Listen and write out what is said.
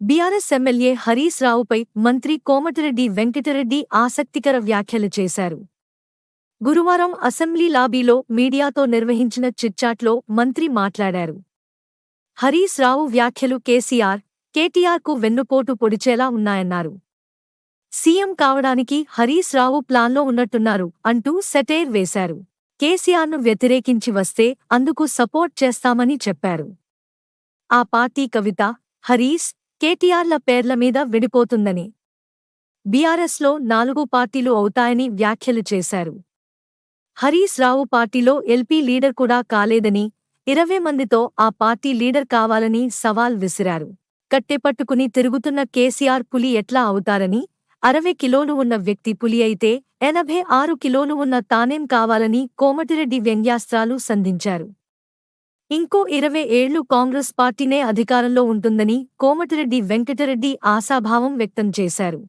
BRS MLA Harish రావుపై మంత్రి కోమటిరెడ్డి వెంకటరెడ్డి ఆసక్తికర వ్యాఖ్యలు చేశారు. గురువారం అసెంబ్లీ లాబీలో మీడియాతో నిర్వహించిన చిట్చాట్లో మంత్రి మాట్లాడారు. హరీశ్ రావు వ్యాఖ్యలు కేటీఆర్కు వెన్నుపోటు పొడిచేలా ఉన్నాయన్నారు. సీఎం కావడానికి హరీశ్ రావు ప్లాన్లో ఉన్నట్టున్నారు అంటూ సెటైర్ వేశారు. కేసీఆర్ను వ్యతిరేకించి వస్తే అందుకు సపోర్ట్ చేస్తామని చెప్పారు. ఆ పార్టీ కవిత, హరీశ్, కేటీఆర్ల పేర్ల మీద విడిపోతుందని, బీఆర్ఎస్లో 4 పార్టీలు అవుతాయని వ్యాఖ్యలు చేశారు. హరీశ్ రావు పార్టీలో ఎల్పీ లీడర్ కూడా కాలేదని, 20 మందితో ఆ పార్టీ లీడర్ కావాలని సవాల్ విసిరారు. కట్టెపట్టుకుని తిరుగుతున్న కేసీఆర్ పులి ఎట్లా అవుతారని, 60 కిలోలు ఉన్న వ్యక్తి పులి అయితే 86 కిలోలు ఉన్న తానేం కావాలని కోమటిరెడ్డి వ్యంగ్యాస్త్రాలు సంధించారు. ఇంకో 20 ఏళ్లు కాంగ్రెస్ పార్టీనే అధికారంలో ఉంటుందని కోమటిరెడ్డి వెంకటరెడ్డి ఆశాభావం వ్యక్తం చేశారు.